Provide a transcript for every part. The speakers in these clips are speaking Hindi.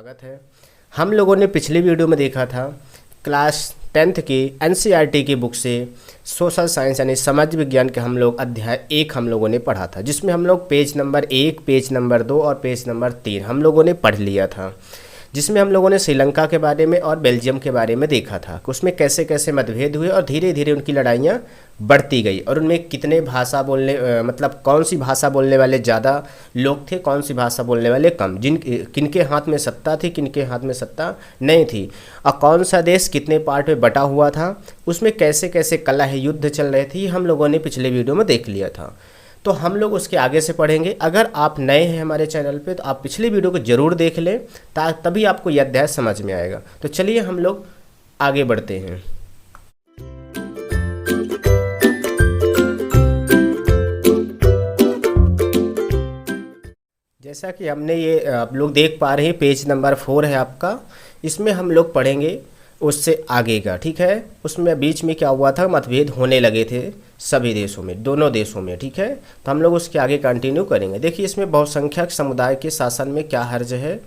स्वागत है। हम लोगों ने पिछली वीडियो में देखा था क्लास 10th की एनसीईआरटी की बुक से सोशल साइंस यानी समाज विज्ञान के हम लोग अध्याय 1 हम लोगों ने पढ़ा था, जिसमें हम लोग पेज नंबर 1, पेज नंबर 2 और पेज नंबर 3 हम लोगों ने पढ़ लिया था, जिसमें हम लोगों ने श्रीलंका के बारे में और बेल्जियम के बारे में देखा था कि उसमें कैसे कैसे मतभेद हुए और धीरे धीरे उनकी लड़ाइयाँ बढ़ती गई और उनमें कितने भाषा बोलने मतलब कौन सी भाषा बोलने वाले ज़्यादा लोग थे, कौन सी भाषा बोलने वाले कम, किनके हाथ में सत्ता थी, किनके हाथ में सत्ता नहीं थी, और कौन सा देश कितने पार्ट में बटा हुआ था, उसमें कैसे कैसे कलह युद्ध चल रहे थे, हम लोगों ने पिछले वीडियो में देख लिया था। तो हम लोग उसके आगे से पढ़ेंगे। अगर आप नए हैं हमारे चैनल पे तो आप पिछली वीडियो को ज़रूर देख लें तभी आपको यह अध्याय समझ में आएगा। तो चलिए हम लोग आगे बढ़ते हैं। जैसा कि हमने ये आप लोग देख पा रहे हैं, पेज नंबर 4 है आपका, इसमें हम लोग पढ़ेंगे उससे आगे का, ठीक है। उसमें बीच में क्या हुआ था, मतभेद होने लगे थे सभी देशों में, दोनों देशों में, ठीक है। तो हम लोग उसके आगे कंटिन्यू करेंगे। देखिए इसमें बहुसंख्यक समुदाय के शासन में क्या हर्ज है।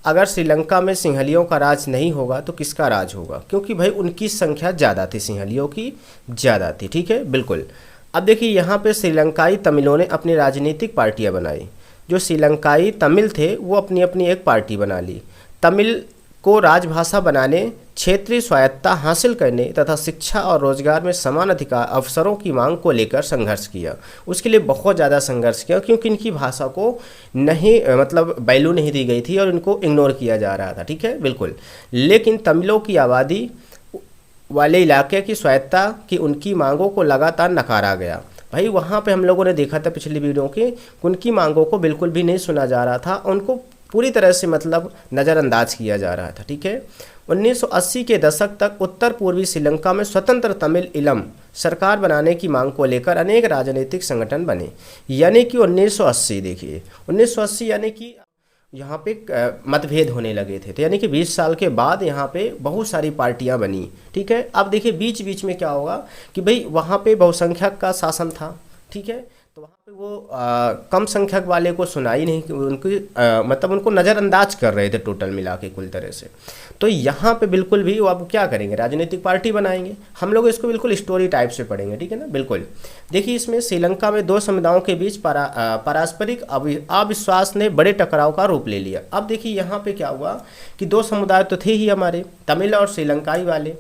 अगर श्रीलंका में सिंहलियों का राज नहीं होगा तो किसका राज होगा, क्योंकि भाई उनकी संख्या ज़्यादा थी, सिंहलियों की ज़्यादा थी, ठीक है, बिल्कुल। अब देखिए यहाँ पे श्रीलंकाई तमिलों ने अपनी राजनीतिक पार्टियाँ बनाई। जो श्रीलंकाई तमिल थे वो अपनी अपनी एक पार्टी बना ली। तमिल को राजभाषा बनाने, क्षेत्रीय स्वायत्तता हासिल करने तथा शिक्षा और रोजगार में समान अधिकार अवसरों की मांग को लेकर संघर्ष किया। उसके लिए बहुत ज़्यादा संघर्ष किया, क्योंकि इनकी भाषा को नहीं मतलब वैल्यू नहीं दी गई थी और इनको इग्नोर किया जा रहा था, ठीक है, बिल्कुल। लेकिन तमिलों की आबादी वाले इलाके की स्वायत्तता की उनकी मांगों को लगातार नकारा गया। भाई वहाँ पे हम लोगों ने देखा था पिछली वीडियो की, उनकी मांगों को बिल्कुल भी नहीं सुना जा रहा था, उनको पूरी तरह से मतलब नज़रअंदाज किया जा रहा था, ठीक है। 1980 के दशक तक उत्तर पूर्वी श्रीलंका में स्वतंत्र तमिल इलम सरकार बनाने की मांग को लेकर अनेक राजनीतिक संगठन बने। यानी कि 1980, देखिए 1980 यानी कि यहाँ पे मतभेद होने लगे थे, तो यानी कि 20 साल के बाद यहाँ पे बहुत सारी पार्टियाँ बनी, ठीक है। अब देखिए बीच बीच में क्या होगा कि भाई वहाँ पे बहुसंख्यक का शासन था, ठीक है, तो वहाँ पे वो कम संख्यक वाले को सुनाई नहीं, उनकी मतलब उनको नज़रअंदाज कर रहे थे टोटल मिला के कुल तरह से। तो यहाँ पे बिल्कुल भी वो अब क्या करेंगे, राजनीतिक पार्टी बनाएंगे। हम लोग इसको बिल्कुल स्टोरी टाइप से पढ़ेंगे, ठीक है ना, बिल्कुल। देखिए इसमें श्रीलंका में दो समुदायों के बीच पारस्परिक अविश्वास ने बड़े टकराव का रूप ले लिया। अब देखिए यहाँ पे क्या हुआ कि दो समुदाय तो थे ही हमारे, तमिल और श्रीलंकाई वाले।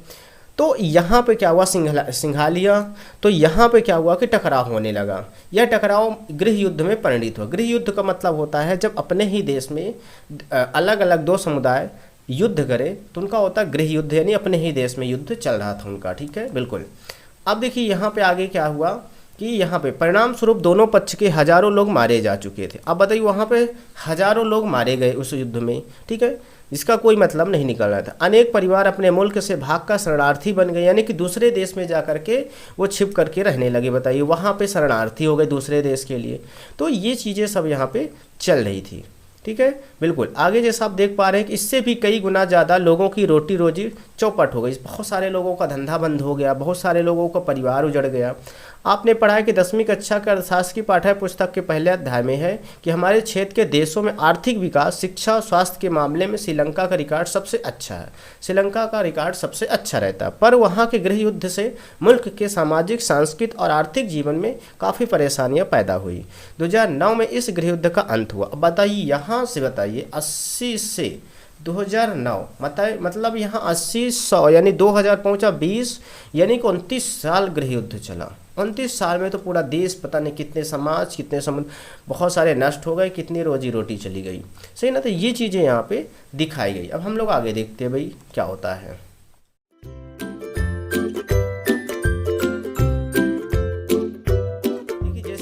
तो यहाँ पे क्या हुआ, सिंघालिया, तो यहाँ पे क्या हुआ कि टकराव होने लगा। यह टकराव गृह युद्ध में परिणित हुआ। गृह युद्ध का मतलब होता है जब अपने ही देश में अलग अलग दो समुदाय युद्ध करें तो उनका होता है गृह युद्ध, यानी अपने ही देश में युद्ध चल रहा था उनका, ठीक है, बिल्कुल। अब देखिए यहाँ पे आगे क्या हुआ कि यहाँ पे परिणाम स्वरूप दोनों पक्ष के हजारों लोग मारे जा चुके थे। अब बताइए वहाँ पे हजारों लोग मारे गए उस युद्ध में, ठीक है, इसका कोई मतलब नहीं निकल रहा था। अनेक परिवार अपने मुल्क से भागकर शरणार्थी बन गए, यानी कि दूसरे देश में जा करके वो छिप करके रहने लगे। बताइए वहाँ पे शरणार्थी हो गए दूसरे देश के लिए। तो ये चीज़ें सब यहाँ पे चल रही थी, ठीक है, बिल्कुल। आगे जैसा आप देख पा रहे हैं कि इससे भी कई गुना ज़्यादा लोगों की रोटी रोजी चौपट हो गई। बहुत सारे लोगों का धंधा बंद हो गया, बहुत सारे लोगों का परिवार उजड़ गया। आपने पढ़ा है कि 10वीं कक्षा के अर्थशास्त्र की पाठ्य पुस्तक के पहले अध्याय में है कि हमारे क्षेत्र के देशों में आर्थिक विकास, शिक्षा और स्वास्थ्य के मामले में श्रीलंका का रिकॉर्ड सबसे अच्छा है। श्रीलंका का रिकॉर्ड सबसे अच्छा रहता है, पर वहाँ के गृह युद्ध से मुल्क के सामाजिक, सांस्कृतिक और आर्थिक जीवन में काफ़ी परेशानियाँ पैदा हुई। 2009 में इस गृह युद्ध का अंत हुआ। अब बताइए यहाँ से, बताइए 80 से 2009 मतलब यहाँ 80-100 यानी 2000 पहुँचा 20, यानी कि 29 साल गृह युद्ध चला। 29 साल में तो पूरा देश, पता नहीं कितने समाज, कितने समुदाय, बहुत सारे नष्ट हो गए, कितनी रोजी रोटी चली गई, सही ना। तो ये चीज़ें यहाँ पे दिखाई गई। अब हम लोग आगे देखते हैं भाई क्या होता है।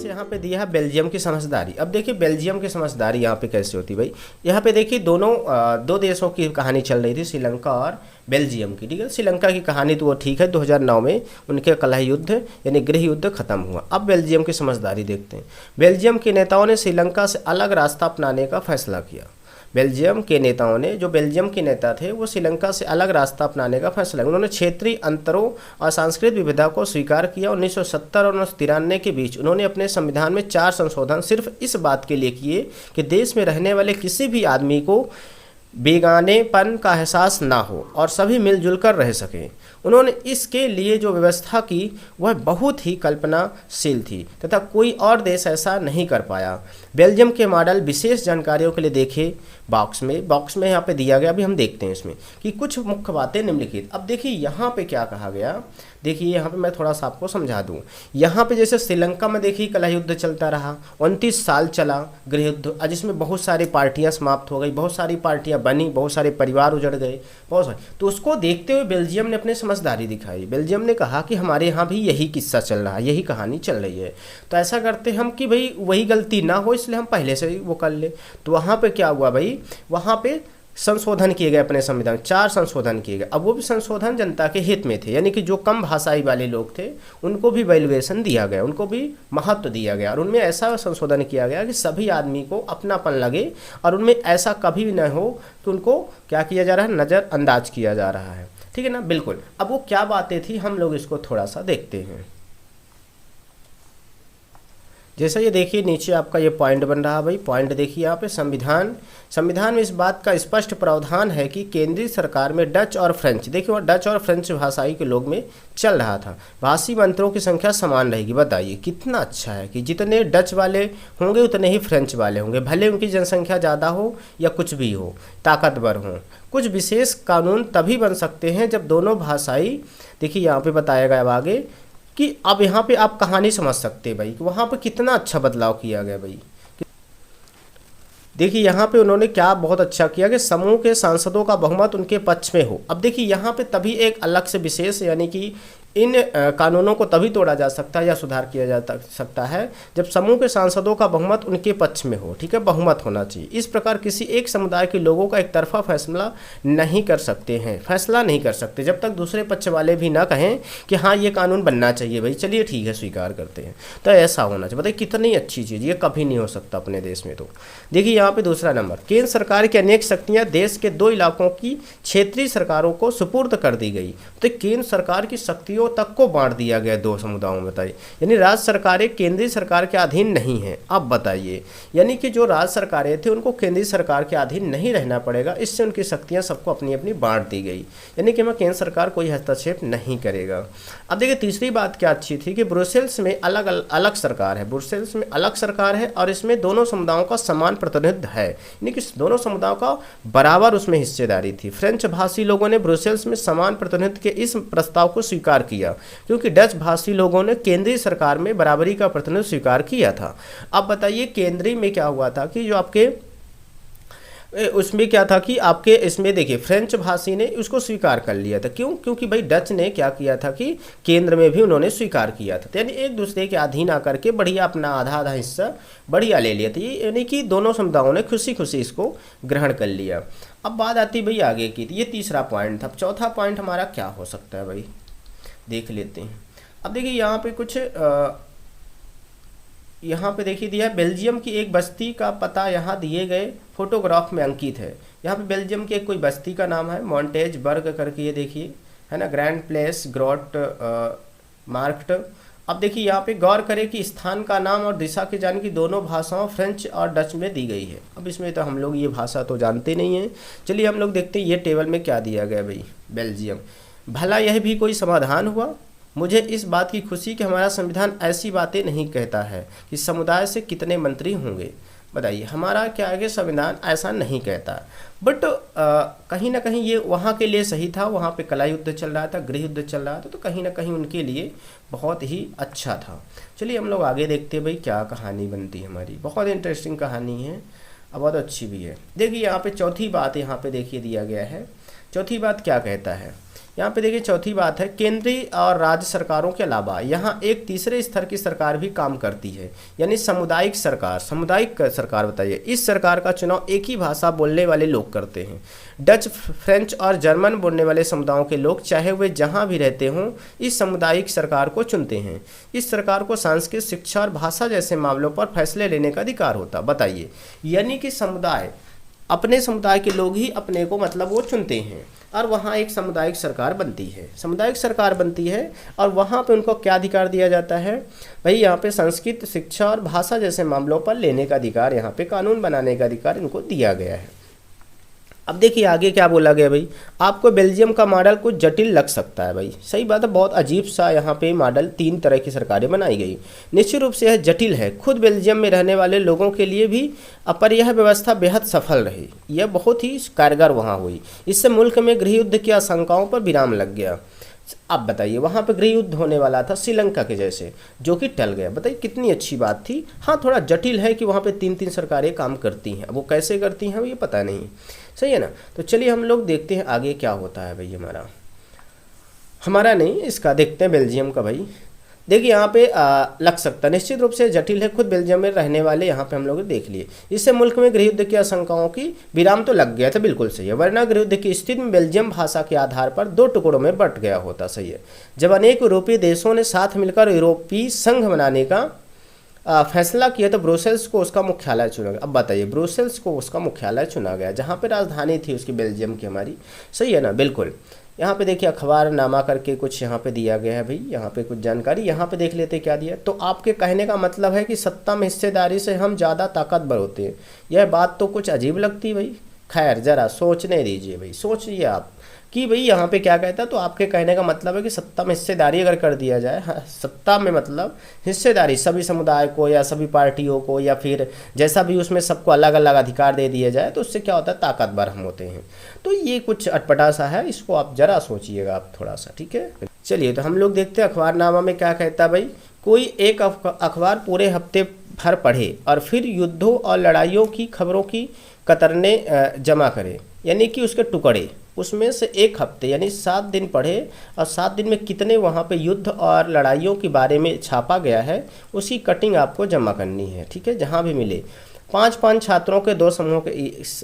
यहाँ पे दिया है बेल्जियम की समझदारी। अब देखिए बेल्जियम की समझदारी यहाँ पे कैसे होती भाई। यहाँ पे देखिए दो देशों की कहानी चल रही थी, श्रीलंका और बेल्जियम की, ठीक है। श्रीलंका की कहानी तो वो ठीक है, 2009 में उनके कलह युद्ध यानी गृह युद्ध खत्म हुआ। अब बेल्जियम की समझदारी देखते हैं। बेल्जियम के नेताओं ने श्रीलंका से अलग रास्ता अपनाने का फैसला किया। बेल्जियम के नेताओं ने, जो बेल्जियम के नेता थे, वो श्रीलंका से अलग रास्ता अपनाने का फैसला किया। उन्होंने क्षेत्रीय अंतरों और सांस्कृतिक विविधता को स्वीकार किया। 1970 और 1993 के बीच उन्होंने अपने संविधान में 4 संशोधन सिर्फ इस बात के लिए किए कि देश में रहने वाले किसी भी आदमी को बेगानेपन का एहसास ना हो और सभी मिलजुल कर रह सकें। उन्होंने इसके लिए जो व्यवस्था की वह बहुत ही कल्पनाशील थी तथा कोई और देश ऐसा नहीं कर पाया। बेल्जियम के मॉडल विशेष जानकारियों के लिए देखें बॉक्स में यहाँ पे दिया गया। अभी हम देखते हैं इसमें कि कुछ मुख्य बातें निम्नलिखित। अब देखिए यहाँ पे क्या कहा गया, देखिए यहाँ पे मैं थोड़ा सा आपको समझा दूँ। यहाँ पे जैसे श्रीलंका में देखिए कलह युद्ध चलता रहा, 29 साल चला गृह युद्ध, जिसमें बहुत सारी पार्टियाँ समाप्त हो गई, बहुत सारी पार्टियाँ बनी, बहुत सारे परिवार उजड़ गए, बहुत सारे। तो उसको देखते हुए बेल्जियम ने अपने समझदारी दिखाई। बेल्जियम ने कहा कि हमारे यहाँ भी यही किस्सा चल रहा है, यही कहानी चल रही है, तो ऐसा करते हम कि भाई वही गलती ना हो, इसलिए हम पहले से ही वो कर ले। तो वहाँ पे क्या हुआ भाई, वहाँ पे संशोधन किए गए अपने संविधान, 4 संशोधन किए गए। अब वो भी संशोधन जनता के हित में थे, यानी कि जो कम भाषाई वाले लोग थे उनको भी वैल्यूएशन दिया गया, उनको भी महत्व दिया गया, और उनमें ऐसा संशोधन किया गया कि सभी आदमी को अपनापन लगे और उनमें ऐसा कभी भी न हो कि उनको क्या किया जा रहा है, नज़रअंदाज किया जा रहा है। ठीक है ना, बिल्कुल। अब वो क्या बातें थी हम लोग इसको थोड़ा सा देखते हैं। जैसा ये देखिए नीचे आपका ये पॉइंट बन रहा है भाई, पॉइंट देखिए यहाँ पे, संविधान में इस बात का स्पष्ट प्रावधान है कि केंद्रीय सरकार में डच और फ्रेंच, देखिए वहाँ डच और फ्रेंच भाषाई के लोग में चल रहा था, भाषी मंत्रियों की संख्या समान रहेगी। बताइए कितना अच्छा है कि जितने डच वाले होंगे उतने ही फ्रेंच वाले होंगे, भले उनकी जनसंख्या ज़्यादा हो या कुछ भी हो, ताकतवर हो। कुछ विशेष कानून तभी बन सकते हैं जब दोनों भाषाई, देखिए यहाँ पे बताया गया अब आगे कि अब यहाँ पे आप कहानी समझ सकते हैं भाई कि वहाँ पे कितना अच्छा बदलाव किया गया भाई। देखिए यहाँ पे उन्होंने क्या बहुत अच्छा किया कि समूह के सांसदों का बहुमत उनके पक्ष में हो। अब देखिए यहाँ पे तभी एक अलग से विशेष, यानी कि इन कानूनों को तभी तोड़ा जा सकता है या सुधार किया जा सकता है जब समूह के सांसदों का बहुमत उनके पक्ष में हो। ठीक है, बहुमत होना चाहिए। इस प्रकार किसी एक समुदाय के लोगों का एक तरफा फैसला नहीं कर सकते हैं, फैसला नहीं कर सकते जब तक दूसरे पक्ष वाले भी ना कहें कि हाँ ये कानून बनना चाहिए भाई, चलिए ठीक है स्वीकार करते हैं। तो ऐसा होना चाहिए। बताइए कितनी अच्छी चीज़, ये कभी नहीं हो सकता अपने देश में। तो देखिए यहाँ पे दूसरा नंबर, केंद्र सरकार की अनेक शक्तियाँ देश के 2 इलाकों की क्षेत्रीय सरकारों को सुपुर्द कर दी गई। तो केंद्र सरकार की शक्तियों तक को बांट दिया गया 2 समुदायों में। बताइए, यानी राज्य सरकारें केंद्रीय सरकार के अधीन नहीं है। अब बताइए, यानी कि जो राज्य सरकारें थे उनको केंद्रीय सरकार के अधीन नहीं रहना पड़ेगा, इससे उनकी शक्तियां सबको अपनी अपनी बांट दी गई, यानी कि मैं केंद्र सरकार कोई हस्तक्षेप नहीं करेगा। अब देखिए तीसरी बात क्या अच्छी थी कि ब्रुसेल्स में अलग अलग सरकार है, ब्रुसेल्स में अलग सरकार है और इसमें दोनों समुदायों का समान प्रतिनिधित्व है, यानी कि दोनों समुदायों का बराबर उसमें हिस्सेदारी थी। फ्रेंच भाषी लोगों ने ब्रुसेल्स में समान प्रतिनिधित्व के इस प्रस्ताव को स्वीकार किया, क्योंकि डच भाषी लोगों ने केंद्रीय सरकार में बराबरी का प्रतिनिधित्व स्वीकार किया था। अब बताइए केंद्रीय में क्या हुआ था कि जो आपके उसमें क्या था कि आपके इसमें देखिए फ्रेंच भाषी ने उसको स्वीकार कर लिया था। क्यों? क्योंकि भाई डच ने क्या किया था कि केंद्र में भी उन्होंने स्वीकार किया था, यानी एक दूसरे के अधीन आकर के बढ़िया अपना आधा आधा हिस्सा बढ़िया ले लिया था, यानी कि दोनों समुदायों ने खुशी खुशी इसको ग्रहण कर लिया। अब बात आती भाई आगे की, ये तीसरा पॉइंट था। चौथा पॉइंट हमारा क्या हो सकता है भाई, देख लेते हैं। अब देखिए यहाँ पे कुछ यहाँ पे देखिए दिया है, बेल्जियम की एक बस्ती का पता यहाँ दिए गए फोटोग्राफ में अंकित है। यहाँ पे बेल्जियम की एक कोई बस्ती का नाम है मॉन्टेज बर्ग करके, ये देखिए है ना, ग्रैंड प्लेस ग्रॉट मार्क्ट। अब देखिए यहाँ पे गौर करें कि स्थान का नाम और दिशा की जानकारी दोनों भाषाओं फ्रेंच और डच में दी गई है। अब इसमें तो हम लोग ये भाषा तो जानते नहीं हैं, चलिए हम लोग देखते हैं ये टेबल में क्या दिया गया भाई। बेल्जियम, भला यह भी कोई समाधान हुआ। मुझे इस बात की खुशी कि हमारा संविधान ऐसी बातें नहीं कहता है कि समुदाय से कितने मंत्री होंगे। बताइए, हमारा क्या है कि संविधान ऐसा नहीं कहता, बट कहीं ना कहीं ये वहाँ के लिए सही था। वहाँ पे कला युद्ध चल रहा था, गृह युद्ध चल रहा था, तो कहीं ना कहीं उनके लिए बहुत ही अच्छा था। चलिए हम लोग आगे देखते हैं भाई क्या कहानी बनती है हमारी। बहुत इंटरेस्टिंग कहानी है और बहुत अच्छी भी है। देखिए यहाँ पे चौथी बात यहाँ पे देखिए दिया गया है। चौथी बात क्या कहता है यहाँ पे देखिए, चौथी बात है केंद्रीय और राज्य सरकारों के अलावा यहाँ एक तीसरे स्तर की सरकार भी काम करती है, यानी सामुदायिक सरकार। सामुदायिक सरकार, बताइए, इस सरकार का चुनाव एक ही भाषा बोलने वाले लोग करते हैं। डच, फ्रेंच और जर्मन बोलने वाले समुदायों के लोग चाहे वे जहाँ भी रहते हों इस सामुदायिक सरकार को चुनते हैं। इस सरकार को सांस्कृतिक, शिक्षा और भाषा जैसे मामलों पर फैसले लेने का अधिकार होता। बताइए, यानी कि समुदाय, अपने समुदाय के लोग ही अपने को मतलब वो चुनते हैं और वहाँ एक सामुदायिक सरकार बनती है। सामुदायिक सरकार बनती है और वहाँ पे उनको क्या अधिकार दिया जाता है भाई, यहाँ पे संस्कृत, शिक्षा और भाषा जैसे मामलों पर लेने का अधिकार, यहाँ पे कानून बनाने का अधिकार इनको दिया गया है। अब देखिए आगे क्या बोला गया भाई, आपको बेल्जियम का मॉडल कुछ जटिल लग सकता है भाई, सही बात है, बहुत अजीब सा यहाँ पे मॉडल 3 तरह की सरकारें बनाई गई। निश्चित रूप से यह जटिल है खुद बेल्जियम में रहने वाले लोगों के लिए भी, पर यह व्यवस्था बेहद सफल रही, यह बहुत ही कारगर वहाँ हुई। इससे मुल्क में गृह युद्ध की आशंकाओं पर विराम लग गया। अब बताइए वहाँ पे गृह युद्ध होने वाला था श्रीलंका के जैसे, जो कि टल गया। बताइए कितनी अच्छी बात थी। हाँ थोड़ा जटिल है कि वहाँ पे 3 सरकारें काम करती हैं, वो कैसे करती हैं ये पता नहीं, सही है ना। तो चलिए हम लोग देखते हैं आगे क्या होता है भाई। हमारा नहीं, इसका देखते हैं बेल्जियम का भाई। देखिए यहाँ पे लग सकता है निश्चित रूप से जटिल है खुद बेल्जियम में रहने वाले, यहाँ पे हम लोग देख लिए। इससे मुल्क में गृह युद्ध की आशंकाओं की विराम तो लग गया था, बिल्कुल सही है, वरना गृह युद्ध की स्थिति में बेल्जियम भाषा के आधार पर 2 टुकड़ों में बंट गया होता, सही है। जब अनेक यूरोपीय देशों ने साथ मिलकर यूरोपीय संघ बनाने का फैसला किया तो ब्रुसेल्स को उसका मुख्यालय चुना गया। अब बताइए ब्रुसेल्स को उसका मुख्यालय चुना गया, जहाँ पे राजधानी थी उसकी बेल्जियम की हमारी, सही है ना, बिल्कुल। यहाँ पे देखिए अखबार नामा करके कुछ यहाँ पे दिया गया है भाई, यहाँ पे कुछ जानकारी यहाँ पे देख लेते क्या दिया। तो आपके कहने का मतलब है कि सत्ता में हिस्सेदारी से हम ज़्यादा ताकतवर होते हैं। यह बात तो कुछ अजीब लगती है भाई, खैर ज़रा सोचने दीजिए भाई, सोचिए आप कि भाई यहाँ पे क्या कहता है। तो आपके कहने का मतलब है कि सत्ता में हिस्सेदारी अगर कर दिया जाए, हाँ, सत्ता में मतलब हिस्सेदारी सभी समुदाय को या सभी पार्टियों को या फिर जैसा भी उसमें सबको अलग अलग अधिकार दे दिया जाए, तो उससे क्या होता है, ताकतवर हम होते हैं। तो ये कुछ अटपटा सा है, इसको आप जरा सोचिएगा आप थोड़ा सा, ठीक है। चलिए तो हम लोग देखते हैं अखबारनामा में क्या कहता है भाई। कोई एक अखबार पूरे हफ्ते भर पढ़े और फिर युद्धों और लड़ाइयों की खबरों की कतरने जमा करे, यानी कि उसके टुकड़े, उसमें से एक हफ्ते यानी 7 दिन पढ़े और 7 दिन में कितने वहाँ पे युद्ध और लड़ाइयों के बारे में छापा गया है, उसकी कटिंग आपको जमा करनी है, ठीक है। जहाँ भी मिले 5-5 छात्रों के 2 समूहों के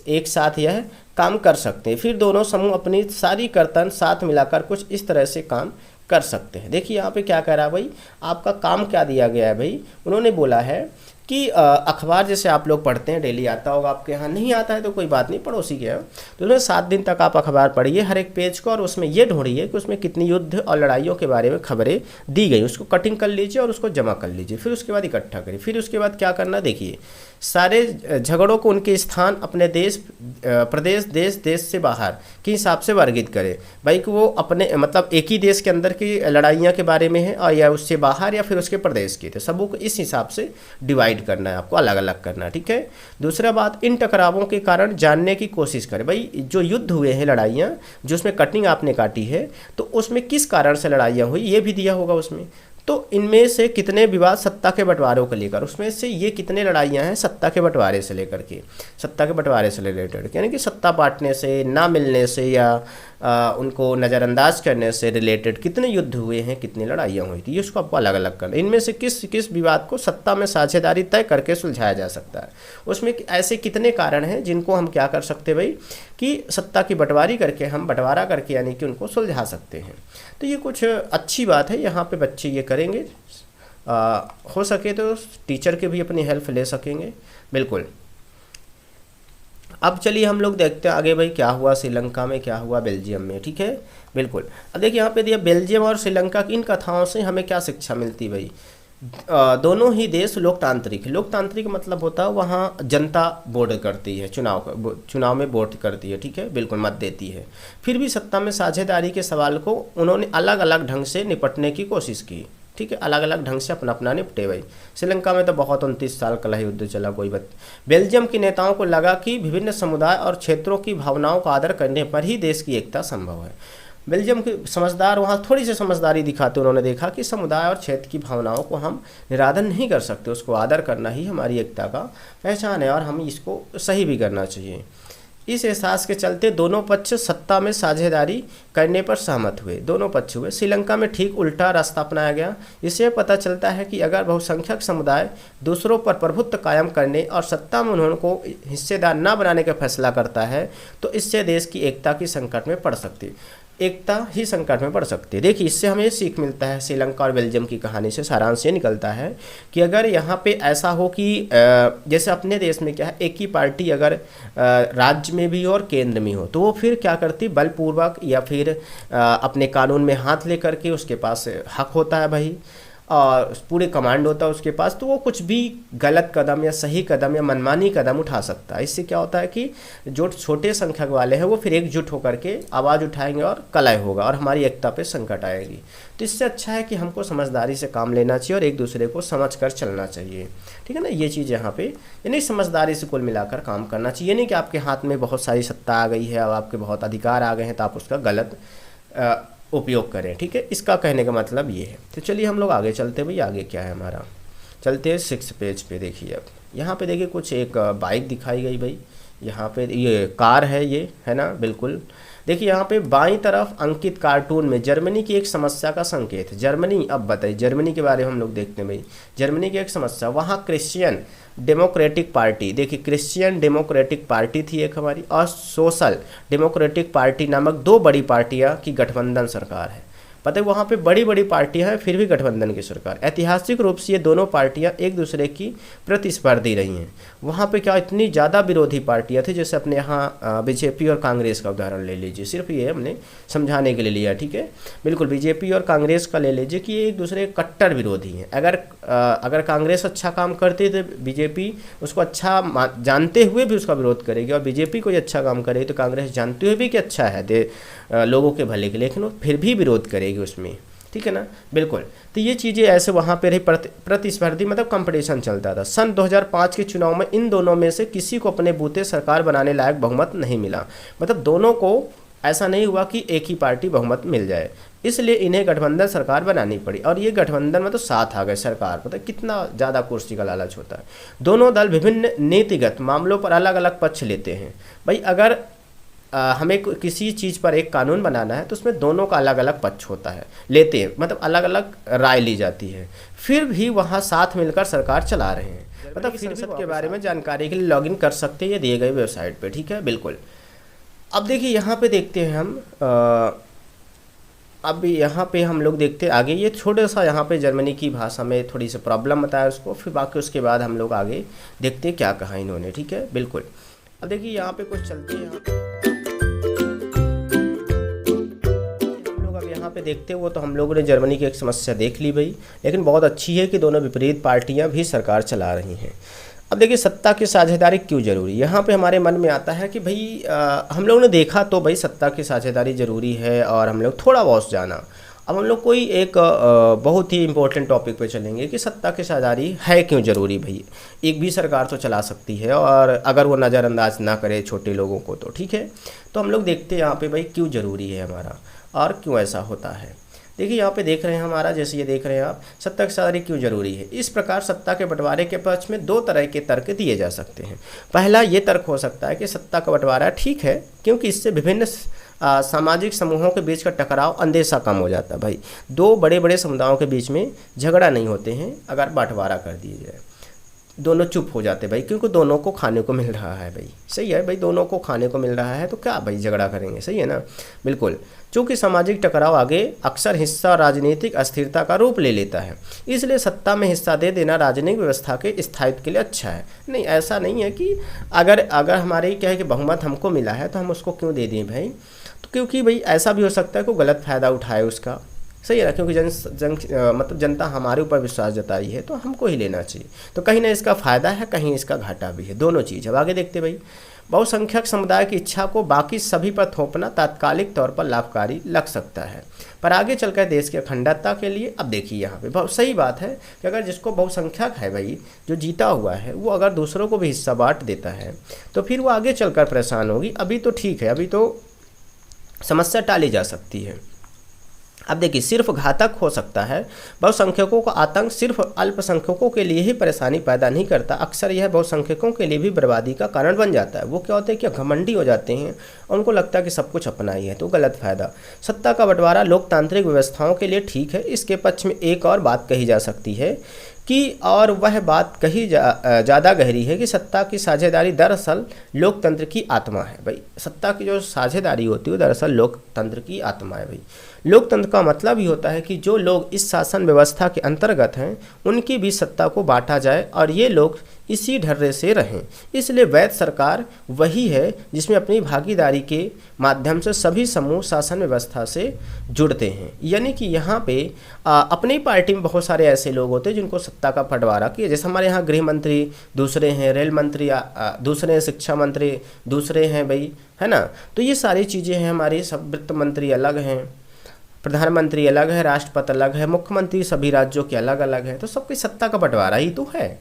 एक साथ यह काम कर सकते हैं। फिर दोनों समूह अपनी सारी कर्तन साथ मिलाकर कुछ इस तरह से काम कर सकते हैं। देखिए यहाँ पे क्या कह रहा है भाई, आपका काम क्या दिया गया है भाई। उन्होंने बोला है कि अखबार जैसे आप लोग पढ़ते हैं, डेली आता होगा आपके यहाँ, नहीं आता है तो कोई बात नहीं, पड़ोसी के यहाँ, तो उसमें 7 दिन तक आप अखबार पढ़िए हर एक पेज को, और उसमें ये ढूंढिए कि उसमें कितनी युद्ध और लड़ाइयों के बारे में खबरें दी गई, उसको कटिंग कर लीजिए और उसको जमा कर लीजिए। फिर उसके बाद इकट्ठा करिए। फिर उसके बाद क्या करना, देखिए सारे झगड़ों को उनके स्थान, अपने देश, प्रदेश, देश से बाहर के हिसाब से वर्गीकृत करें भाई, कि वो अपने मतलब एक ही देश के अंदर की लड़ाइयाँ के बारे में है और या उससे बाहर या फिर उसके प्रदेश की, तो सबों को इस हिसाब से डिवाइड करना है, आपको अलग अलग करना है, ठीक है। दूसरा बात, इन टकरावों के कारण जानने की कोशिश करें भाई, जो युद्ध हुए हैं, लड़ाइयाँ जो उसमें कटिंग आपने काटी है, तो उसमें किस कारण से लड़ाइयाँ हुई ये भी दिया होगा उसमें। तो इनमें से कितने विवाद सत्ता के बंटवारों को लेकर, उसमें से ये कितने लड़ाइयाँ हैं सत्ता के बंटवारे से लेकर के, सत्ता के बंटवारे से रिलेटेड, यानी कि सत्ता बांटने से, ना मिलने से या उनको नज़रअंदाज करने से रिलेटेड कितने युद्ध हुए हैं, कितनी लड़ाइयाँ हुई थी, ये उसको आपको अलग अलग करना। इनमें से किस किस विवाद को सत्ता में साझेदारी तय करके सुलझाया जा सकता है, उसमें ऐसे कितने कारण हैं जिनको हम क्या कर सकते हैं भाई, कि सत्ता की बंटवारी करके, हम बंटवारा करके यानी कि उनको सुलझा सकते हैं। तो ये कुछ अच्छी बात है, यहाँ पे बच्चे ये करेंगे, हो सके तो टीचर के भी अपनी हेल्प ले सकेंगे, बिल्कुल। अब चलिए हम लोग देखते हैं आगे भाई क्या हुआ श्रीलंका में, क्या हुआ बेल्जियम में, ठीक है, बिल्कुल। अब देखिए यहाँ पे दिया बेल्जियम और श्रीलंका की इन कथाओं से हमें क्या शिक्षा मिलती भाई। दोनों ही देश लोकतांत्रिक मतलब होता है वहाँ जनता वोट करती है, चुनाव में वोट करती है, ठीक है, बिल्कुल मत देती है। फिर भी सत्ता में साझेदारी के सवाल को उन्होंने अलग अलग ढंग से निपटने की कोशिश की, ठीक है, अलग अलग ढंग से अपना अपना निपटे भाई। श्रीलंका में तो बहुत 29 साल का युद्ध चला, कोई बात। बेल्जियम के नेताओं को लगा कि विभिन्न समुदाय और क्षेत्रों की भावनाओं का आदर करने पर ही देश की एकता संभव है। बेल्जियम के समझदार वहाँ थोड़ी सी समझदारी दिखाते, उन्होंने देखा कि समुदाय और क्षेत्र की भावनाओं को हम निरादन नहीं कर सकते, उसको आदर करना ही हमारी एकता का पहचान है और हम इसको सही भी करना चाहिए। इस एहसास के चलते दोनों पक्ष सत्ता में साझेदारी करने पर सहमत हुए, दोनों पक्ष हुए। श्रीलंका में ठीक उल्टा रास्ता अपनाया गया। इससे पता चलता है कि अगर बहुसंख्यक समुदाय दूसरों पर प्रभुत्व कायम करने और सत्ता में उनको हिस्सेदार न बनाने का फैसला करता है, तो इससे देश की एकता की संकट में पड़ सकती है, एकता ही संकट में पड़ सकती है। देखिए इससे हमें सीख मिलता है, श्रीलंका और बेल्जियम की कहानी से सारांश ये निकलता है कि अगर यहाँ पे ऐसा हो कि जैसे अपने देश में क्या है, एक ही पार्टी अगर राज्य में भी हो और केंद्र में हो, तो वो फिर क्या करती, बलपूर्वक या फिर अपने कानून में हाथ लेकर के, उसके पास हक होता है भाई, और पूरे कमांड होता है उसके पास, तो वो कुछ भी गलत कदम या सही कदम या मनमानी कदम उठा सकता है। इससे क्या होता है कि जो छोटे संख्यक वाले हैं वो फिर एकजुट होकर के आवाज़ उठाएंगे और कलह होगा और हमारी एकता पे संकट आएगी। तो इससे अच्छा है कि हमको समझदारी से काम लेना चाहिए और एक दूसरे को समझ कर चलना चाहिए, ठीक है ना। ये चीज़ यहाँ पे यानी समझदारी से कुल मिलाकर काम करना चाहिए। ये नहीं कि आपके हाथ में बहुत सारी सत्ता आ गई है, अब आपके बहुत अधिकार आ गए हैं तो आप उसका गलत उपयोग करें, ठीक है। इसका कहने का मतलब ये है। तो चलिए हम लोग आगे चलते हैं भाई। आगे क्या है हमारा, चलते हैं 6 पेज पे। देखिए अब यहाँ पे देखिए कुछ एक बाइक दिखाई गई भाई। यहाँ पे ये कार है, ये है ना, बिल्कुल। देखिए यहाँ पे बाईं तरफ अंकित कार्टून में जर्मनी की एक समस्या का संकेत है। जर्मनी, अब बताइए जर्मनी के बारे में हम लोग देखते हैं भाई। जर्मनी की एक समस्या, वहाँ क्रिश्चियन डेमोक्रेटिक पार्टी, देखिए क्रिश्चियन डेमोक्रेटिक पार्टी थी एक हमारी, और सोशल डेमोक्रेटिक पार्टी नामक दो बड़ी पार्टियां की गठबंधन सरकार है। पता है वहाँ पे बड़ी बड़ी पार्टियां हैं फिर भी गठबंधन की सरकार। ऐतिहासिक रूप से ये दोनों पार्टियां एक दूसरे की प्रतिस्पर्धी रही हैं। वहाँ पे क्या इतनी ज़्यादा विरोधी पार्टियां थी, जैसे अपने यहाँ बीजेपी और कांग्रेस का उदाहरण ले लीजिए, सिर्फ ये हमने समझाने के लिए लिया, ठीक है। बिल्कुल बीजेपी और कांग्रेस का ले लीजिए कि ये एक दूसरे के कट्टर विरोधी हैं। अगर कांग्रेस अच्छा काम करती तो बीजेपी उसको अच्छा जानते हुए भी उसका विरोध करेगी, और बीजेपी कोई अच्छा काम करेगी तो कांग्रेस जानते हुए भी कि अच्छा है लोगों के भले के, लेकिन वो फिर भी विरोध करेगी उसमें, ठीक है ना, बिल्कुल। तो ये चीज़ें ऐसे वहाँ पर ही प्रतिस्पर्धी मतलब कंपटीशन चलता था। सन 2005 के चुनाव में इन दोनों में से किसी को अपने बूते सरकार बनाने लायक बहुमत नहीं मिला। मतलब दोनों को ऐसा नहीं हुआ कि एक ही पार्टी बहुमत मिल जाए, इसलिए इन्हें गठबंधन सरकार बनानी पड़ी। और ये गठबंधन में तो साथ आ गए सरकार, पता है कितना ज़्यादा कुर्सी का लालच होता है। दोनों दल विभिन्न नीतिगत मामलों पर अलग अलग पक्ष लेते हैं। भाई अगर हमें किसी चीज़ पर एक कानून बनाना है तो उसमें दोनों का अलग अलग पक्ष होता है, लेते हैं, मतलब अलग अलग राय ली जाती है, फिर भी वहाँ साथ मिलकर सरकार चला रहे हैं। मतलब फिर संसद के बारे में जानकारी के लिए लॉगिन कर सकते हैं ये दिए गए वेबसाइट पे, ठीक है, बिल्कुल। अब देखिए यहाँ पे देखते हैं हम अब यहाँ पे हम लोग देखते हैं आगे। ये छोटा सा यहाँ पे जर्मनी की भाषा में थोड़ी सी प्रॉब्लम बताया उसको, फिर बाकी उसके बाद हम लोग आगे देखते हैं क्या कहा इन्होंने, ठीक है, बिल्कुल। अब देखिए यहाँ पे कुछ चलते हैं, यहाँ पे देखते हो तो हम लोगों ने जर्मनी की एक समस्या देख ली भाई, लेकिन बहुत अच्छी है कि दोनों विपरीत पार्टियां भी सरकार चला रही हैं। अब देखिए सत्ता की साझेदारी क्यों जरूरी, यहाँ पे हमारे मन में आता है कि भाई हम लोगों ने देखा तो भाई सत्ता की साझेदारी जरूरी है और हम लोग थोड़ा बहुत जाना। अब हम लोग कोई एक बहुत ही इंपॉर्टेंट टॉपिक पे चलेंगे कि सत्ता की साझेदारी है क्यों जरूरी भाई। एक भी सरकार तो चला सकती है और अगर वो नज़रअंदाज ना करे छोटे लोगों को तो ठीक है। तो हम लोग देखते हैं यहाँ पे भाई क्यों ज़रूरी है हमारा और क्यों ऐसा होता है। देखिए यहाँ पे देख रहे हैं हमारा, जैसे ये देख रहे हैं आप, सत्ता की साझेदारी क्यों जरूरी है। इस प्रकार सत्ता के बंटवारे के पक्ष में दो तरह के तर्क दिए जा सकते हैं। पहला ये तर्क हो सकता है कि सत्ता का बंटवारा ठीक है क्योंकि इससे विभिन्न सामाजिक समूहों के बीच का टकराव अंदेशा कम हो जाता है। भाई दो बड़े बड़े समुदायों के बीच में झगड़ा नहीं होते हैं अगर बंटवारा कर दिया जाए, दोनों चुप हो जाते भाई, क्योंकि दोनों को खाने को मिल रहा है भाई, सही है भाई, दोनों को खाने को मिल रहा है तो क्या भाई झगड़ा करेंगे, सही है ना, बिल्कुल। चूँकि सामाजिक टकराव आगे अक्सर हिस्सा राजनीतिक अस्थिरता का रूप ले लेता है, इसलिए सत्ता में हिस्सा दे देना राजनीतिक व्यवस्था के स्थायित्व के लिए अच्छा है। नहीं, ऐसा नहीं है कि अगर मतलब क्या है कि बहुमत हमको मिला है तो हम उसको क्यों दे दें भाई, तो क्योंकि भाई ऐसा भी हो सकता है कोई गलत फ़ायदा उठाए उसका, सही है ना, क्योंकि मतलब जनता हमारे ऊपर विश्वास जताई है तो हमको ही लेना चाहिए। तो कहीं ना इसका फ़ायदा है, कहीं इसका घाटा भी है, दोनों चीज़। अब आगे देखते भाई, बहुसंख्यक समुदाय की इच्छा को बाकी सभी पर थोपना तात्कालिक तौर पर लाभकारी लग सकता है, पर आगे चलकर देश की अखंडता के लिए, अब देखिए यहाँ पे बहुत सही बात है कि अगर जिसको बहुसंख्यक है भाई, जो जीता हुआ है, वो अगर दूसरों को भी हिस्सा बांट देता है तो फिर वो आगे चलकर परेशान होगी। अभी तो ठीक है, अभी तो समस्या टाली जा सकती है। अब देखिए सिर्फ घातक हो सकता है। बहुसंख्यकों का आतंक सिर्फ अल्पसंख्यकों के लिए ही परेशानी पैदा नहीं करता, अक्सर यह बहुसंख्यकों के लिए भी बर्बादी का कारण बन जाता है। वो क्या होते हैं कि घमंडी हो जाते हैं और उनको लगता है कि सब कुछ अपना ही है, तो गलत फायदा। सत्ता का बंटवारा लोकतांत्रिक व्यवस्थाओं के लिए ठीक है। इसके पक्ष में एक और बात कही जा सकती है कि, और वह बात कही ज़्यादा गहरी है कि सत्ता की साझेदारी दरअसल लोकतंत्र की आत्मा है। भाई सत्ता की जो साझेदारी होती है दरअसल लोकतंत्र की आत्मा है। भाई लोकतंत्र का मतलब ही होता है कि जो लोग इस शासन व्यवस्था के अंतर्गत हैं उनकी भी सत्ता को बांटा जाए और ये लोग इसी ढर्रे से रहें। इसलिए वैध सरकार वही है जिसमें अपनी भागीदारी के माध्यम से सभी समूह शासन व्यवस्था से जुड़ते हैं। यानी कि यहाँ पे अपनी पार्टी में बहुत सारे ऐसे लोग होते हैं जिनको सत्ता का बंटवारा किया, जैसे हमारे यहाँ गृह मंत्री दूसरे हैं, रेल मंत्री दूसरे हैं, शिक्षा मंत्री दूसरे हैं भाई, है ना। तो ये सारी चीज़ें हैं हमारी, सब वित्त मंत्री अलग हैं, प्रधानमंत्री अलग है, राष्ट्रपति अलग है, मुख्यमंत्री सभी राज्यों के अलग अलग है। तो सबकी सत्ता का बंटवारा ही तो है,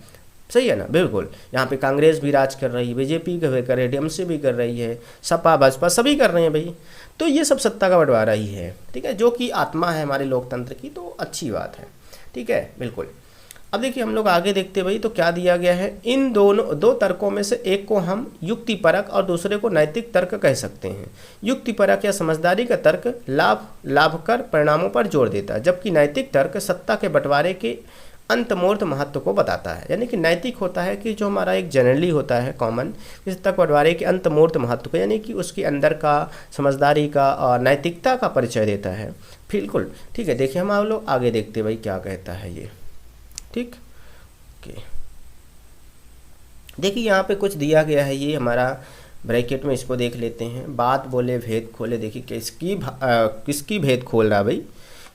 सही है ना, बिल्कुल। यहाँ पे कांग्रेस भी राज कर रही है, बीजेपी कर रही है, टीएमसी भी कर रही है, सपा बसपा सभी कर रहे हैं भाई। तो ये सब सत्ता का बंटवारा ही है, ठीक है, जो कि आत्मा है हमारे लोकतंत्र की, तो अच्छी बात है, ठीक है, बिल्कुल। अब देखिए हम लोग आगे देखते भाई, तो क्या दिया गया है, इन दोनों दो तर्कों में से एक को हम युक्तिपरक और दूसरे को नैतिक तर्क कह सकते हैं। युक्तिपरक या समझदारी का तर्क लाभकर परिणामों पर जोर देता है, जबकि नैतिक तर्क सत्ता के बंटवारे के अंतमूर्त महत्व को बताता है। यानी कि नैतिक होता है कि जो हमारा एक जनरली होता है कॉमन, सत्ता के बंटवारे के अंतमूर्त महत्व को, यानी कि उसके अंदर का समझदारी का और नैतिकता का परिचय देता है, बिल्कुल, ठीक है। देखिए हम लोग आगे देखते भाई क्या कहता है ये, ठीक, ओके। देखिए यहाँ पे कुछ दिया गया है, ये हमारा ब्रैकेट में, इसको देख लेते हैं। बात बोले भेद खोले, देखिए किसकी भेद खोल रहा है भाई।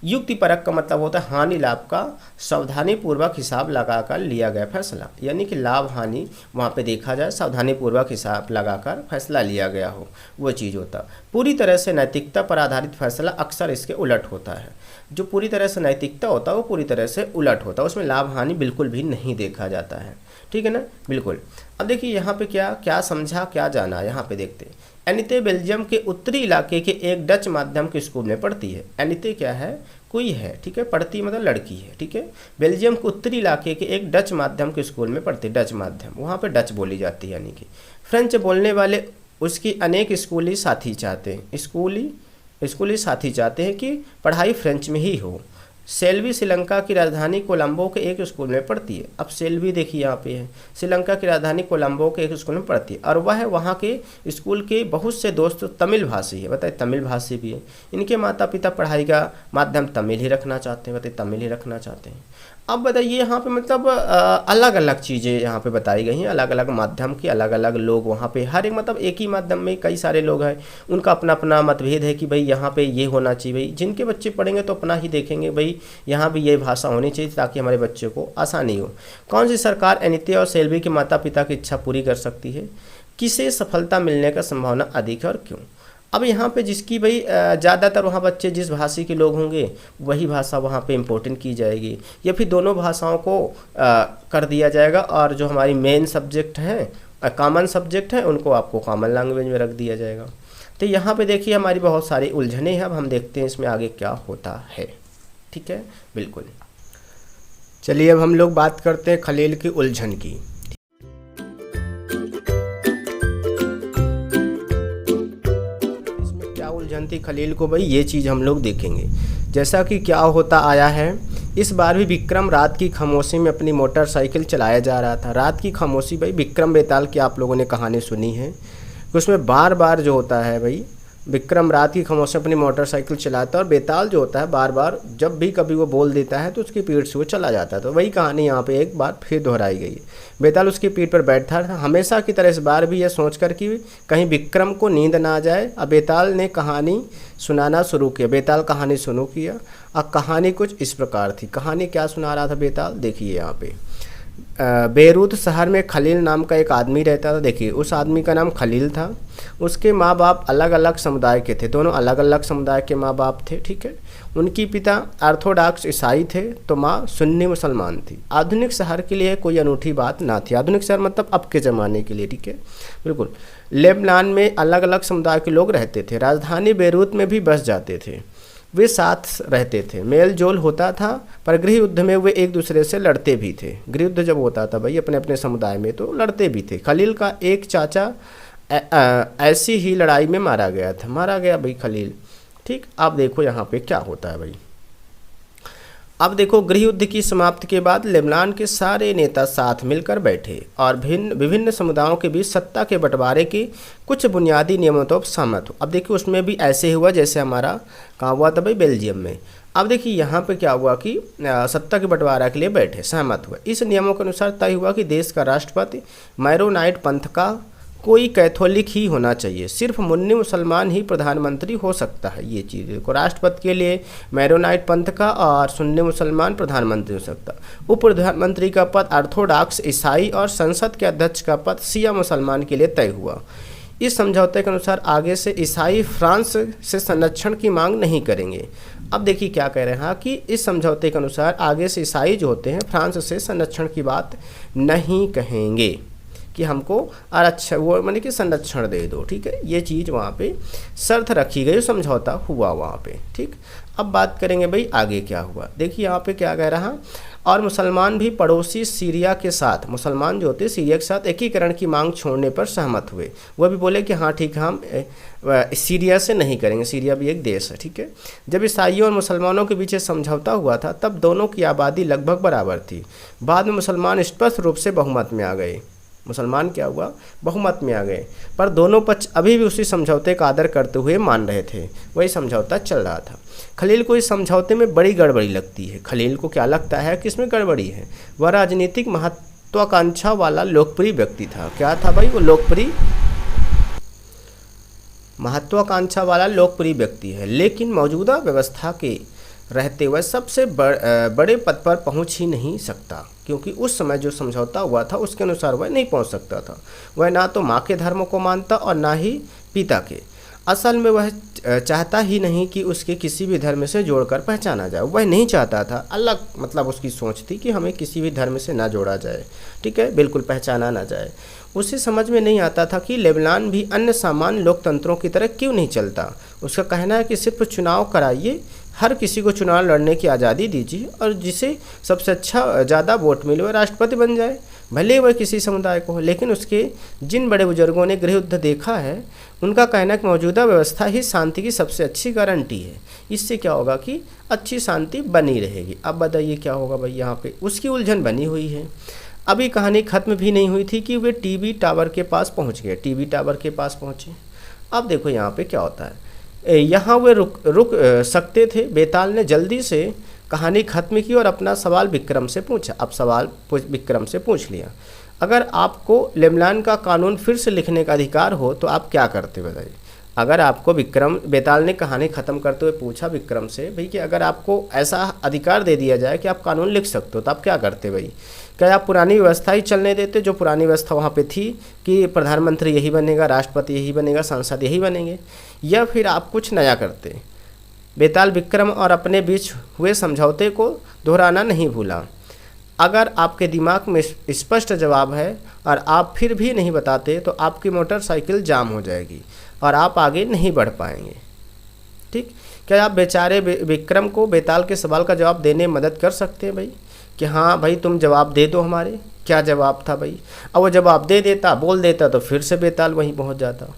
युक्तिपरक का मतलब होता है हानि लाभ का सावधानी पूर्वक हिसाब लगाकर लिया गया फैसला, यानी कि लाभ हानि वहाँ पे देखा जाए, सावधानी पूर्वक हिसाब लगाकर फैसला लिया गया हो, वो चीज़ होता। पूरी तरह से नैतिकता पर आधारित फैसला अक्सर इसके उलट होता है। जो पूरी तरह से नैतिकता होता है वो पूरी तरह से उलट होता है, उसमें लाभ हानि बिल्कुल भी नहीं देखा जाता है, ठीक है ना, बिल्कुल। अब देखिए यहाँ पे क्या क्या समझा क्या जाना, यहाँ पे देखते हैं। एनिते बेल्जियम के उत्तरी इलाके के एक डच माध्यम के स्कूल में पढ़ती है। एनिते क्या है, कोई है, ठीक है, पढ़ती मतलब लड़की है, ठीक है। बेल्जियम के उत्तरी इलाके के एक डच माध्यम के स्कूल में पढ़ती, डच माध्यम, वहाँ पे डच बोली जाती है, यानी कि फ्रेंच बोलने वाले उसकी अनेक स्कूली साथी चाहते हैं, स्कूली साथी चाहते हैं कि पढ़ाई फ्रेंच में ही हो। सेल्वी श्रीलंका की राजधानी कोलंबो के एक स्कूल में पढ़ती है। अब सेल्वी देखिए यहाँ पे है, श्रीलंका की राजधानी कोलंबो के एक स्कूल में पढ़ती है, और वह वहाँ के स्कूल के बहुत से दोस्त तमिल भाषी है, बताइए तमिल भाषी भी है। इनके माता पिता पढ़ाई का माध्यम तमिल ही रखना चाहते हैं, बताइए तमिल ही रखना चाहते हैं। अब बताइए यहाँ पे मतलब अलग अलग चीज़ें यहाँ पे बताई गई हैं, अलग अलग माध्यम के अलग अलग लोग वहाँ पे, हर एक मतलब एक ही माध्यम में कई सारे लोग हैं, उनका अपना अपना मतभेद है कि भाई यहाँ पे ये होना चाहिए। भाई जिनके बच्चे पढ़ेंगे तो अपना ही देखेंगे, भाई यहाँ भी ये भाषा होनी चाहिए ताकि हमारे बच्चों को आसानी हो। कौन सी सरकार एनिते और सेल्वी के माता पिता की इच्छा पूरी कर सकती है, किसे सफलता मिलने का संभावना अधिक है और क्यों। अब यहाँ पे जिसकी भाई ज़्यादातर वहाँ बच्चे जिस भाषा के लोग होंगे वही भाषा वहाँ पे इम्पोर्टेंट की जाएगी, या फिर दोनों भाषाओं को कर दिया जाएगा, और जो हमारी मेन सब्जेक्ट हैं कॉमन सब्जेक्ट हैं उनको आपको कॉमन लैंग्वेज में रख दिया जाएगा। तो यहाँ पे देखिए हमारी बहुत सारी उलझने हैं, अब हम देखते हैं इसमें आगे क्या होता है, ठीक है, बिल्कुल। चलिए अब हम लोग बात करते हैं खलील की उलझन की। थी खलील को भाई, ये चीज़ हम लोग देखेंगे। जैसा कि क्या होता आया है, इस बार भी विक्रम रात की खामोशी में अपनी मोटरसाइकिल चलाया जा रहा था। रात की खामोशी भाई, विक्रम बेताल की आप लोगों ने कहानी सुनी है, उसमें बार बार जो होता है भाई, विक्रम रात की खामोशी में अपनी मोटरसाइकिल चलाता है, और बेताल जो होता है बार बार जब भी कभी वो बोल देता है तो उसकी पीठ से वो चला जाता है। तो वही कहानी यहाँ पे एक बार फिर दोहराई गई है। बेताल उसकी पीठ पर बैठा था, हमेशा की तरह इस बार भी यह सोचकर कि कहीं विक्रम को नींद ना आ जाए। अब बेताल ने कहानी सुनाना शुरू किया। बेताल कहानी शुरू किया। अब कहानी कुछ इस प्रकार थी। कहानी क्या सुना रहा था बेताल, देखिए यहाँ पे। बेरूत शहर में खलील नाम का एक आदमी रहता था। देखिए उस आदमी का नाम खलील था। उसके माँ बाप अलग अलग समुदाय के थे, दोनों अलग अलग समुदाय के माँ बाप थे, ठीक है। उनकी पिता ऑर्थोडॉक्स ईसाई थे तो माँ सुन्नी मुसलमान थी। आधुनिक शहर के लिए कोई अनूठी बात ना थी। आधुनिक शहर मतलब अब के ज़माने के लिए, ठीक है, बिल्कुल। लेबनान में अलग अलग समुदाय के लोग रहते थे। राजधानी बेरूत में भी बस जाते थे। वे साथ रहते थे, मेल जोल होता था, पर गृह युद्ध में वे एक दूसरे से लड़ते भी थे। गृह युद्ध जब होता था भाई अपने अपने समुदाय में तो लड़ते भी थे। खलील का एक चाचा ऐसी ही लड़ाई में मारा गया भाई खलील, ठीक। अब देखो यहाँ पे क्या होता है भाई। अब देखो गृह युद्ध की समाप्ति के बाद लेबनान के सारे नेता साथ मिलकर बैठे और विभिन्न समुदायों के बीच सत्ता के बंटवारे के कुछ बुनियादी नियमों पर सहमत हो। अब देखिए उसमें भी ऐसे हुआ जैसे हमारा कहाँ हुआ था भाई, बेल्जियम में। अब देखिए यहाँ पे क्या हुआ कि सत्ता के बंटवारा के लिए बैठे, सहमत हुए। इस नियमों के अनुसार तय हुआ कि देश का राष्ट्रपति मैरोनाइट पंथ का कोई कैथोलिक ही होना चाहिए, सिर्फ मुन्नी मुसलमान ही प्रधानमंत्री हो सकता है। ये चीज़ देखो, राष्ट्रपति के लिए मैरोनाइट पंथ का और सुन्नी मुसलमान प्रधानमंत्री हो सकता। उप प्रधानमंत्री का पद ऑर्थोडॉक्स ईसाई और संसद के अध्यक्ष का पद शिया मुसलमान के लिए तय हुआ। इस समझौते के अनुसार आगे से ईसाई फ्रांस से संरक्षण की मांग नहीं करेंगे। अब देखिए क्या कह रहे हैं कि इस समझौते के अनुसार आगे से ईसाई जो होते हैं फ्रांस से संरक्षण की बात नहीं कहेंगे कि हमको आरक्षण वो माने कि संरक्षण दे दो, ठीक है। ये चीज़ वहाँ पे शर्त रखी गई, समझौता हुआ वहाँ पे, ठीक। अब बात करेंगे भाई आगे क्या हुआ। देखिए यहाँ पे क्या कह रहा, और मुसलमान भी पड़ोसी सीरिया के साथ, मुसलमान जो होते सीरिया के साथ एकीकरण की मांग छोड़ने पर सहमत हुए। वह भी बोले कि हाँ ठीक है, हम सीरिया से नहीं करेंगे, सीरिया भी एक देश है, ठीक है। जब ईसाइयों और मुसलमानों के बीच समझौता हुआ था तब दोनों की आबादी लगभग बराबर थी। बाद में मुसलमान स्पष्ट रूप से बहुमत में आ गए, मुसलमान क्या हुआ, बहुमत में आ गए, पर दोनों पक्ष अभी भी उसी समझौते का आदर करते हुए मान रहे थे, वही समझौता चल रहा था। खलील को इस समझौते में बड़ी गड़बड़ी लगती है। खलील को क्या लगता है कि इसमें गड़बड़ी है। वह राजनीतिक महत्वाकांक्षा वाला लोकप्रिय व्यक्ति था। क्या था भाई, वो लोकप्रिय महत्वाकांक्षा वाला लोकप्रिय व्यक्ति है, लेकिन मौजूदा व्यवस्था के रहते हुए सबसे बड़े पद पर पहुंच ही नहीं सकता, क्योंकि उस समय जो समझौता हुआ था उसके अनुसार वह नहीं पहुंच सकता था। वह ना तो माँ के धर्म को मानता और ना ही पिता के। असल में वह चाहता ही नहीं कि उसके किसी भी धर्म से जोड़कर पहचाना जाए। वह नहीं चाहता था, अलग मतलब उसकी सोच थी कि हमें किसी भी धर्म से ना जोड़ा जाए, ठीक है, बिल्कुल पहचाना ना जाए। उसे समझ में नहीं आता था कि लेबनान भी अन्य सामान्य लोकतंत्रों की तरह क्यों नहीं चलता। उसका कहना है कि सिर्फ चुनाव कराइए, हर किसी को चुनाव लड़ने की आज़ादी दीजिए और जिसे सबसे अच्छा ज़्यादा वोट मिले वह राष्ट्रपति बन जाए, भले वह किसी समुदाय को हो। लेकिन उसके जिन बड़े बुजुर्गों ने गृह युद्ध देखा है उनका कहना है कि मौजूदा व्यवस्था ही शांति की सबसे अच्छी गारंटी है। इससे क्या होगा कि अच्छी शांति बनी रहेगी। अब बताइए क्या होगा भाई, यहाँ पे उसकी उलझन बनी हुई है। अभी कहानी ख़त्म भी नहीं हुई थी कि वे टीवी टावर के पास पहुँच गए, टीवी टावर के पास पहुँचे। अब देखो यहाँ पे क्या होता है, यहाँ वे रुक सकते थे। बेताल ने जल्दी से कहानी ख़त्म की और अपना सवाल विक्रम से पूछा। अब सवाल विक्रम से पूछ लिया, अगर आपको लेबनान का कानून फिर से लिखने का अधिकार हो तो आप क्या करते, बताइए। अगर आपको बेताल ने कहानी ख़त्म करते हुए पूछा विक्रम से भाई कि अगर आपको ऐसा अधिकार दे दिया जाए कि आप कानून लिख सकते हो तो आप क्या करते भाई। क्या आप पुरानी व्यवस्था ही चलने देते, जो पुरानी व्यवस्था वहाँ पे थी कि प्रधानमंत्री यही बनेगा, राष्ट्रपति यही बनेगा, सांसद यही बनेंगे, या फिर आप कुछ नया करते। बेताल विक्रम और अपने बीच हुए समझौते को दोहराना नहीं भूला। अगर आपके दिमाग में स्पष्ट जवाब है और आप फिर भी नहीं बताते तो आपकी मोटरसाइकिल जाम हो जाएगी और आप आगे नहीं बढ़ पाएंगे, ठीक। क्या आप बेचारे विक्रम को बेताल के सवाल का जवाब देने में मदद कर सकते हैं भाई कि हाँ भाई तुम जवाब दे दो हमारे, क्या जवाब था भाई। अब वो जवाब दे देता, बोल देता तो फिर से बेताल वहीं पहुंच जाता।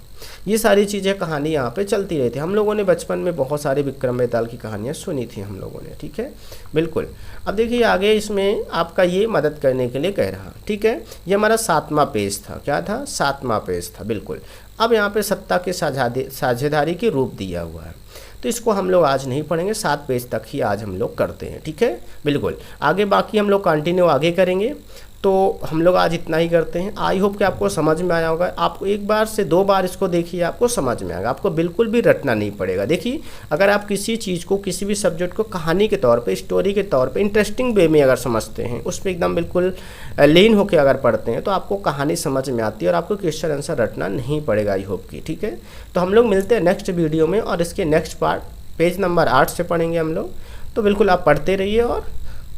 ये सारी चीज़ें कहानी यहाँ पे चलती रहती है। हम लोगों ने बचपन में बहुत सारे विक्रम बेताल की कहानियाँ सुनी थी हम लोगों ने, ठीक है, बिल्कुल। अब देखिए आगे इसमें आपका ये मदद करने के लिए कह रहा, ठीक है। ये हमारा 7वां पेज था, क्या था, 7वां पेज था, बिल्कुल। अब यहाँ पे सत्ता के साझेदारी के रूप दिया हुआ है, तो इसको हम लोग आज नहीं पढ़ेंगे, 7 पेज तक ही आज हम लोग करते हैं, ठीक है, बिल्कुल। आगे बाकी हम लोग कंटिन्यू आगे करेंगे, तो हम लोग आज इतना ही करते हैं। आई होप कि आपको समझ में आया होगा। आपको एक बार से 2 बार इसको देखिए, आपको समझ में आएगा, आपको बिल्कुल भी रटना नहीं पड़ेगा। देखिए अगर आप किसी चीज़ को, किसी भी सब्जेक्ट को कहानी के तौर पे, स्टोरी के तौर पे इंटरेस्टिंग वे में अगर समझते हैं, उस पर एकदम बिल्कुल लीन होकर अगर पढ़ते हैं तो आपको कहानी समझ में आती है और आपको क्वेश्चन आंसर रटना नहीं पड़ेगा, आई होप की, ठीक है। तो हम लोग मिलते हैं नेक्स्ट वीडियो में और इसके नेक्स्ट पार्ट पेज नंबर 8 से पढ़ेंगे हम लोग। तो बिल्कुल आप पढ़ते रहिए और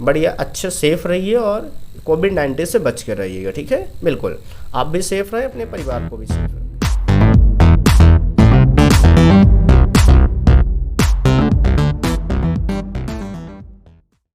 बढ़िया अच्छे सेफ रहिए और कोविड-19 से बच कर रहिएगा, ठीक है, बिल्कुल। आप भी सेफ रहें, अपने परिवार को भी सेफ रखें।